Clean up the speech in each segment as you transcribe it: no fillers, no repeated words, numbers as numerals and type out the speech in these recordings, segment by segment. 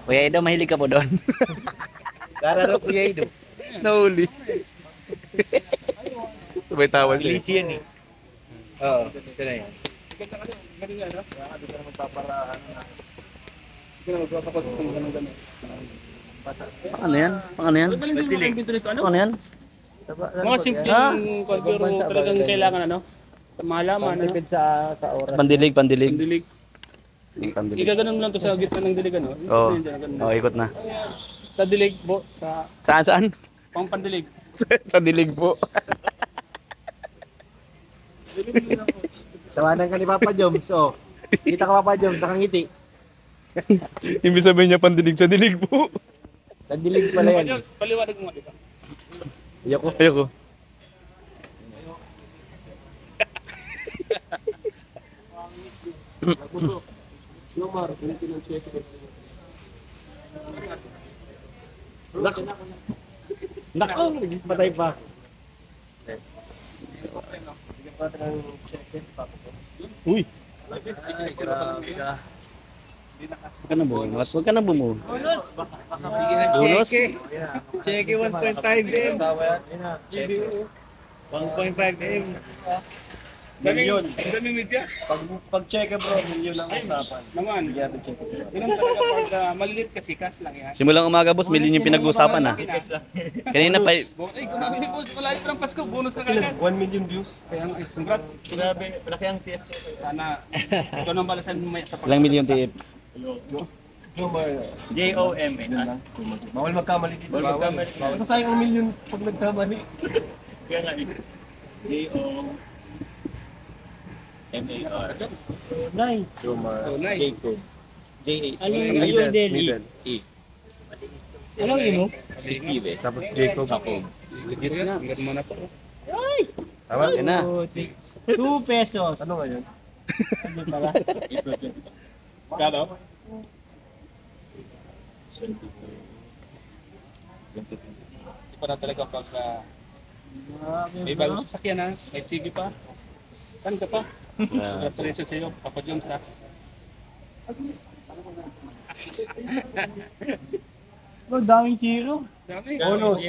Kuya Edo, mahilig ka po doon. Kararap ko yan ito. Nahuli. Sabay tawal siya. Release yan eh. Oo, ito na yan. Pang ano yan? Pang ano yan? Pang ano yan? Mga simpleng pero talagang kailangan ano? Sa malaman, ano? Tipid sa oras. Pandilig, pandilig. Dilig. Pandilig. Igaganon mo lang to sa gitna ng dilig, ano? Oo. Ganun. Oh, ikot na. Sa dilig, bo, sa Saan, saan? pangpandilig. Sa dilig po. Tawanan ka ni Papa Joms. Oh. Kita ka Papa Joms, nakangiti. Ibig sabihin niya pandilig sa dilig po. Nadilig pala yan. Paliwanag mo, di ba? Ayoko. Ayoko. Patay pa. Uy! Huwag ka na bumuhat. Huwag ka na bumuhat. Bonus? Cheque 1.5M. 1.5M. Million. Ang dami media. Pag cheque bro, milyon ang usapan. Naman. Ganun talaga pag malilit kasi cash lang yan. Simulang umaga, boss. Million yung pinag-uusapan, ah. Kanina pa, Ay, kung nabili ko, wala yung Pasko, bonus na kagad. 1 million views. Kaya nga, congrats. Grabe, malaki ang TF. Sana, ikaw nang balasan mo sa ilang million tip. J-O-M-E. Bawal magkamali dito. Bawal magkamali. Masasayang ang million pag nagkamali. Kaya nga eh. J-O-M-A-R. Nine. Jomar. Nine. Jacob. J-A-C. Ayun din. E. Alam mo? Steve. Tapos Jacob. Jacob. Legit na. Legit mo na po. Tama? Yan na. 2 pesos. Ano nga yun? Ano pala? Kano? Iba na talaga pag may bagong sasakyan ha. May sige pa. Saan ka pa? Congratulations sa iyo, Papa Joms ha. Bro, daming zero. Dami. Bonus.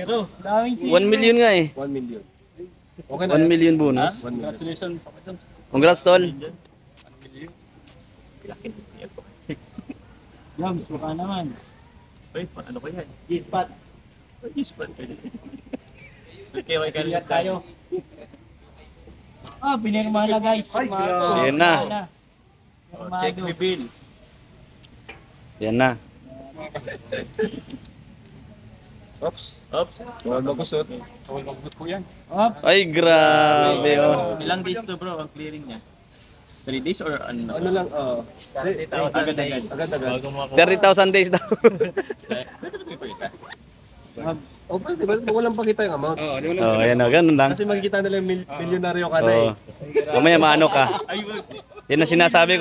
Daming zero. 1 million nga eh. 1 million. 1 million bonus. Congratulations, Papa Joms. Congrats, tol. Jams, baka naman. Ay, ano ko yan? G-spot. G-spot. Okay, okay, Lihat tayo. Ah, pinirma na guys. Ay, Pirmado. grabe. Yan na. Pirmado. Check me bill. Yan na. Oops. Oops. Huwag magusot. Kawal magbut po yan. Up. Ay, grabe, oh. Ilang days to bro ang clearing niya? 3 days or ano? Ano lang, agad-agad. Agad-agad. 30,000 days daw. O, pwede ba? Walang pakita yung amount. Oo, di mo Oh, yan o. Ganun lang. Kasi makikita nila yung milyonaryo ka na eh. Oh. Mamaya maano ka. Ay, wag. Yan ang sinasabi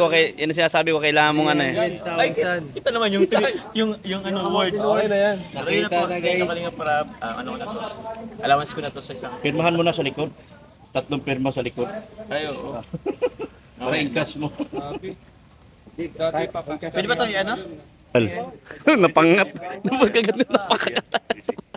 ko kailangan mong ano eh. Ay, kita naman yung ano words. Okay na yan. Nakita na guys. Kapalinga para ano ko na to. Allowance ko na to sa isang. Pirmahan mo na sa likod. 3 pirma sa likod. Ay, oo. Para i-cash mo. Dati pa pa. Pwede ba 'to ano? Napangat. Napagkagat na napangat.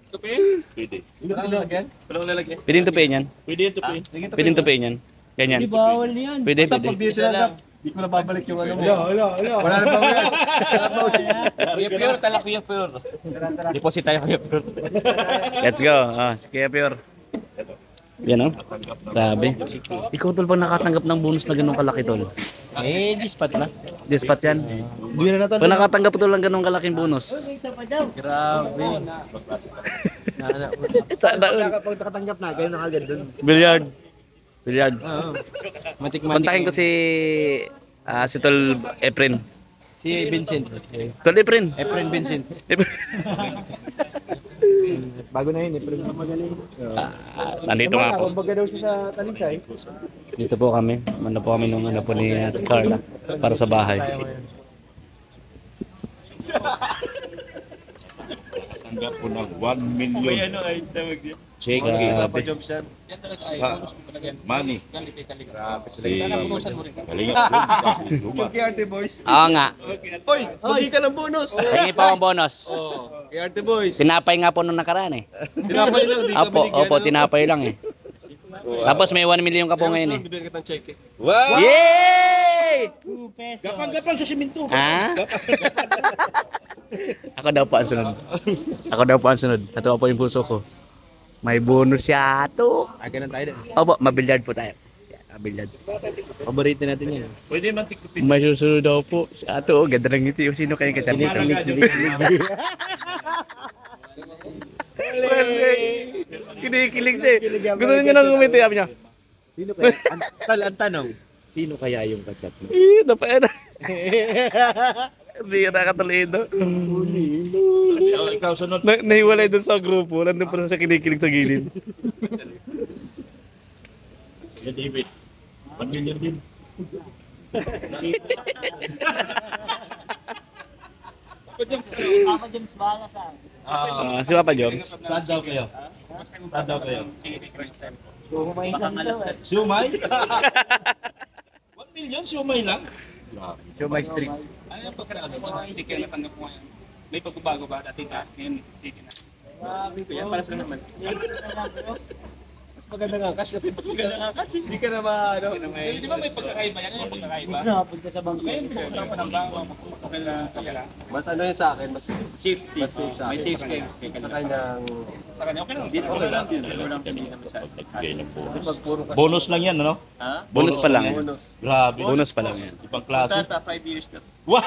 Tupi? Pwede. Lalagyan? Walang lalagyan. Pwede yung tupiin yan. Pwede ito pa. Pwede yung tupiin yan. Ganyan. Di bawal yan. Pwede, Basta pag pwede. dito lang, di ko na babalik yung ano mo. Wala na pa yan. Kuya Pure, tala Kuya Pure. Deposit tayo Kuya Pure. Let's go. Si Kuya Pure. Yan o. Grabe. Ikaw tol pag nakatanggap ng bonus na ganun kalaki tol. Eh, G-spot na. Dispat yan. Hindi na natin. Pag nakatanggap tol ng ganun kalaking bonus. Grabe. Pag nakatanggap na, gano'n na agad dun. Billiard. Billiard. Oo. Kontakin ko si Tol Efren. Si Vincent. Tol Efren. Efren Vincent. Bago na yun, Efren. Magaling. Nandito nga ako. Kumbaga daw siya sa Talisay. Dito po kami. Mano po kami nung ano po ni Carla para sa bahay. Tanggap ko ng 1 million. May ano ay tawag niya. Check. Wala pa jobs yan. Yan talaga ay Ah. bonus mo talaga yan. Money. Galit kay Kalinga. Sige. Sana punusan mo rin. Kalinga. Yung kay Arte Boys. Oo nga. Oy, hindi ka ng bonus. Hingi pa akong bonus. Oh, kay Arte Boys. Tinapay nga po nung nakaraan eh. Tinapay lang, di ka Opo, binigyan. opo, tinapay lang eh. Tapos may 1 million ka po ngayon eh. Bibigyan kitang check. Wow! Yay! 2 pesos. Gapang-gapang sa siminto. Ha? Ako daw po ang sunod. Ako daw po ang sunod. Natuwa po yung puso ko. May bonus siya to. Akin lang tayo din. Opo, mabilyard po tayo. Mabilyard. Paborito natin yan. Pwede man tikupin. May susunod daw po. Si Ato, ganda lang ngiti. Sino kayo katabi? Kinikilig siya eh. Gusto niya nang umiti. Sabi niya, Sino kaya? Ang tanong, sino kaya yung kachat mo? napaya na. Bira ka tulido. Oh, ikaw sunod. Nahiwalay doon sa grupo. Nandun pa rin siya kinikilig sa gilid. Yeah, David. 1 million din. Papa James bahala sa akin. Si Papa Joms. Saan daw kayo? Saan daw kayo? Kumain lang daw eh. Siumay? 1 million, siumay lang? Show my street. Ano yung pagkakaroon mo? Hindi kayo natanggap mo ngayon. May pagbabago ba? Dating taas ngayon. Sige na. Grabe Yan, bro. para sa naman. Thank you na lang, bro. Mas maganda nga cash kasi mas maganda nga cash. Hindi ka na ano, Di ba may pagkakaiba yan? Ano yung pagkakaiba? Napunta sa bangko. Ngayon, pumunta pa ng bangko. Okay na kaya. mas ano yun sa akin, mas safety. Mas safe sa akin. May safety. Sa kanyang Sa kanya, okay lang. okay lang din. Wala nang pili naman siya. Kasi pag puro cash. Bonus lang yan, ano? Ha? Bonus pa lang yan. Bonus. Grabe. Bonus pa lang yan. Ibang klase. Tata, 5 years na. Wow!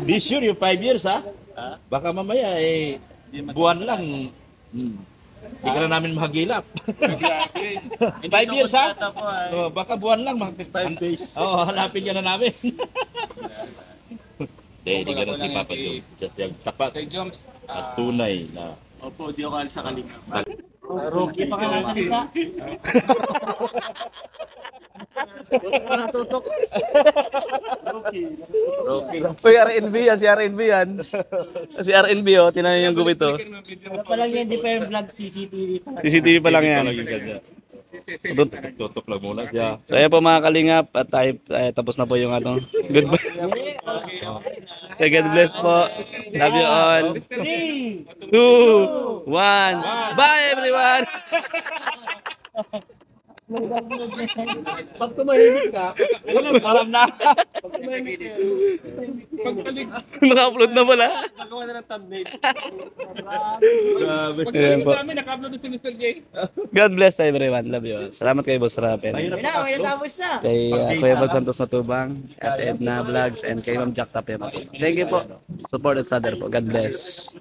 Be sure yung 5 years, ha? Baka mamaya, buwan lang. Hindi ka na namin mahagilap. 5 years, ha? Oh, baka buwan lang. 5 days. Oo, hanapin ka na namin. Hindi ka na si Papa Joe. Siya siyang tapat Kay Joms, at tunay na. Opo, di ako alis sa kalinga. Rookie pa ka nasa lita. Natutok. Uy, RNB yan. Si RNB yan. Si RNB oh. Tinan yung gupit oh. Wala pa lang yan, di pa yung vlog CCTV pa lang. CCTV pa lang yan. Tutok lang muna siya. So ayan po mga kalingap. At tayo, tapos na po yung ano. Goodbye. Okay, God bless po. Love you all. 3, 2, 1. Bye everyone. Pag tumahimik ka, Alam na. pag tumahimik ka, Naka-upload na pala. gagawa na ng thumbnail. Grabe. Ayan po. namin, naka-upload si Mr. J. God bless everyone. Love you all. Salamat kay Boss Rapen. may natapos na. Kay Kuya Bob Santos Matubang, at Edna Vlogs, and kay Ma'am Jack Tapema. Thank you po. Support at Sadar po. God bless.